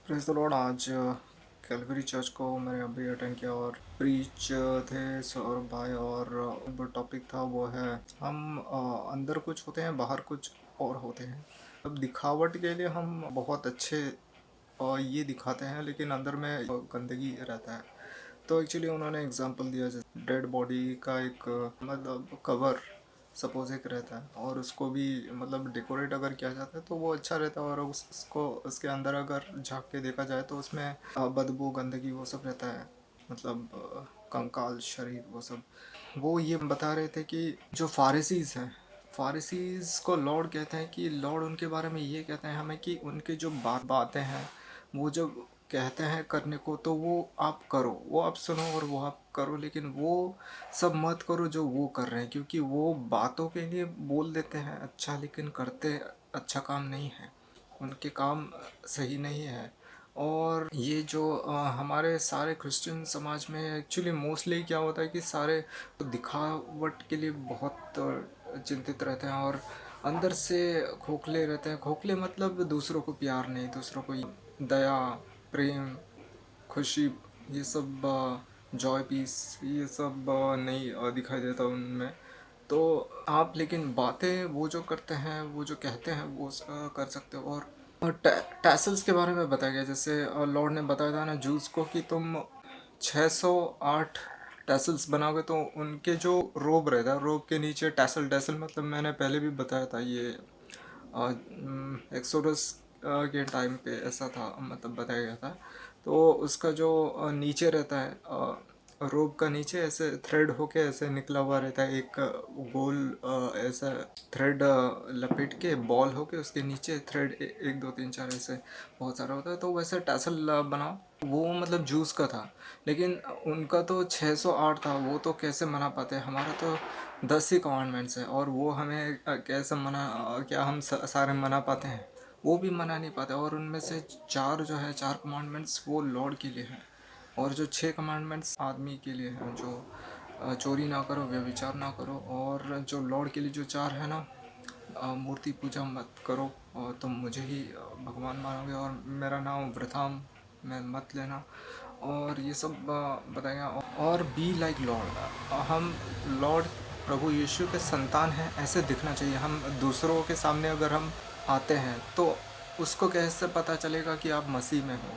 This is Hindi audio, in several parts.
Praise the Lord. आज कैलवरी चर्च को मैंने अभी अटेंड किया और प्रीच थे सौरभ भाई। और वो टॉपिक था वो है हम अंदर कुछ होते हैं, बाहर कुछ और होते हैं। अब दिखावट के लिए हम बहुत अच्छे ये दिखाते हैं, लेकिन अंदर में गंदगी रहता है। तो एक्चुअली उन्होंने एग्जांपल दिया, जैसे डेड बॉडी का एक मतलब कवर सपोज एक रहता है, और उसको भी मतलब डेकोरेट अगर किया जाता है तो वो अच्छा रहता है। और उसको उसके अंदर अगर झांक के देखा जाए तो उसमें बदबू, गंदगी वो सब रहता है, मतलब कंकाल शरीर वो सब। वो ये बता रहे थे कि जो फारिसीज हैं, फारिसीज को लॉर्ड कहते हैं कि लॉर्ड उनके बारे में ये कहते हैं हमें कि उनके जो बातें हैं, वो जो कहते हैं करने को, तो वो आप करो, वो आप सुनो और वो आप करो, लेकिन वो सब मत करो जो वो कर रहे हैं, क्योंकि वो बातों के लिए बोल देते हैं अच्छा, लेकिन करते अच्छा काम नहीं है, उनके काम सही नहीं है। और ये जो हमारे सारे क्रिश्चियन समाज में एक्चुअली मोस्टली क्या होता है कि सारे दिखावट के लिए बहुत चिंतित रहते हैं, और अंदर से खोखले रहते हैं। खोखले मतलब दूसरों को प्यार नहीं, दूसरों को दया, प्रेम, खुशी, ये सब जॉय, पीस, ये सब नहीं दिखाई देता उनमें। तो आप लेकिन बातें वो जो करते हैं, वो जो कहते हैं वो कर सकते हो। और टैसल्स के बारे में बताया गया, जैसे लॉर्ड ने बताया था ना जूस को कि तुम 608 टैसल्स बनाओगे, तो उनके जो रोब रहता है, रोब के नीचे टैसल, टैसल मतलब मैंने पहले भी बताया था, ये एक्सोडस के टाइम पे ऐसा था, मतलब बताया गया था। तो उसका जो नीचे रहता है, रोब का नीचे ऐसे थ्रेड होके ऐसे निकला हुआ रहता है, एक गोल ऐसा थ्रेड लपेट के बॉल होके उसके नीचे थ्रेड एक दो तीन चार ऐसे बहुत सारा होता है, तो वैसे टैसल बनाओ। वो मतलब जूस का था, लेकिन उनका तो 608 था, वो तो कैसे मना पाते। हमारा तो 10 ही कमांडमेंट्स है, और वो हमें कैसे मना, क्या हम सारे मना पाते हैं? वो भी मना नहीं पाते। और उनमें से चार जो है, चार कमांडमेंट्स वो लॉर्ड के लिए हैं, और जो 6 कमांडमेंट्स आदमी के लिए हैं, जो चोरी ना करो, व्यभिचार ना करो। और जो लॉर्ड के लिए जो चार है ना, मूर्ति पूजा मत करो, और तुम मुझे ही भगवान मानोगे, और मेरा नाम वृथा में मत लेना, और ये सब बताया। और बी लाइक लॉर्ड, हम लॉर्ड प्रभु यीशु के संतान हैं ऐसे दिखना चाहिए। हम दूसरों के सामने अगर हम आते हैं तो उसको कैसे पता चलेगा कि आप मसीह में हो?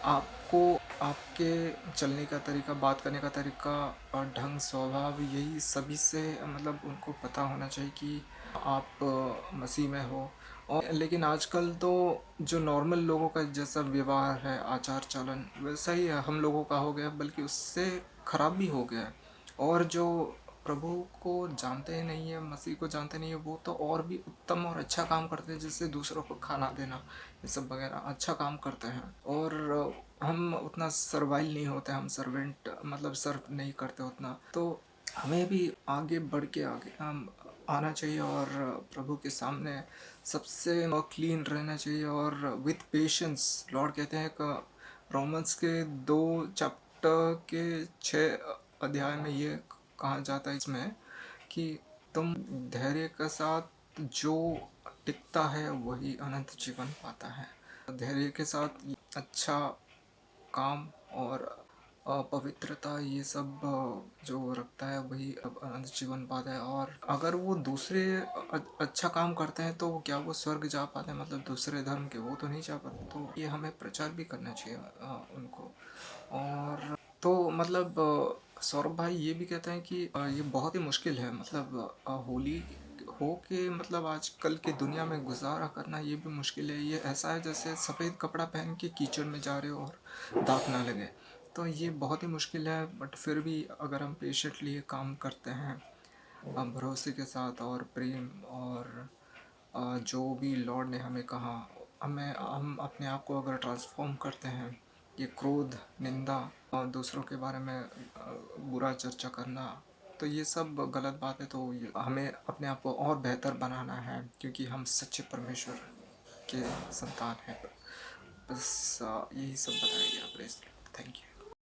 आपको आपके चलने का तरीका, बात करने का तरीका और ढंग, स्वभाव, यही सभी से मतलब उनको पता होना चाहिए कि आप मसीह में हो। और लेकिन आजकल तो जो नॉर्मल लोगों का जैसा व्यवहार है, आचार चलन वैसा ही हम लोगों का हो गया, बल्कि उससे ख़राब भी हो गया है। और जो प्रभु को जानते ही नहीं है, मसीह को जानते नहीं है, वो तो और भी उत्तम और अच्छा काम करते हैं, जैसे दूसरों को खाना देना, ये सब वगैरह अच्छा काम करते हैं। और हम उतना सर्वाइल नहीं होते, हम सर्वेंट मतलब सर्व नहीं करते उतना। तो हमें भी आगे बढ़ के आगे हम आना चाहिए, और प्रभु के सामने सबसे क्लीन रहना चाहिए, और विथ पेशेंस। लॉर्ड कहते हैं कि रोमन्स के 2 चैप्टर के 6 अध्याय में ये कहा जाता है इसमें कि तुम धैर्य के साथ जो टिकता है वही अनंत जीवन पाता है। धैर्य के साथ अच्छा काम और पवित्रता, ये सब जो रखता है वही अब अनंत जीवन पाता है। और अगर वो दूसरे अच्छा काम करते हैं तो क्या वो स्वर्ग जा पाते हैं? मतलब दूसरे धर्म के वो तो नहीं जा पाते। तो ये हमें प्रचार भी करना चाहिए उनको। और तो मतलब सौरभ भाई ये भी कहते हैं कि ये बहुत ही मुश्किल है, मतलब होली हो के मतलब आजकल की दुनिया में गुजारा करना ये भी मुश्किल है। ये ऐसा है जैसे सफ़ेद कपड़ा पहन के कीचड़ में जा रहे हो और दाग ना लगे। तो ये बहुत ही मुश्किल है, बट फिर भी अगर हम पेशेंटली ये काम करते हैं, भरोसे के साथ और प्रेम, और जो भी लॉर्ड ने हमें कहा, हम अपने आप को अगर ट्रांसफॉर्म करते हैं, ये क्रोध, निंदा और दूसरों के बारे में बुरा चर्चा करना, तो ये सब गलत बात है। तो हमें अपने आप को और बेहतर बनाना है, क्योंकि हम सच्चे परमेश्वर के संतान हैं। बस यही सब बताया गया। प्रेज़। Thank you.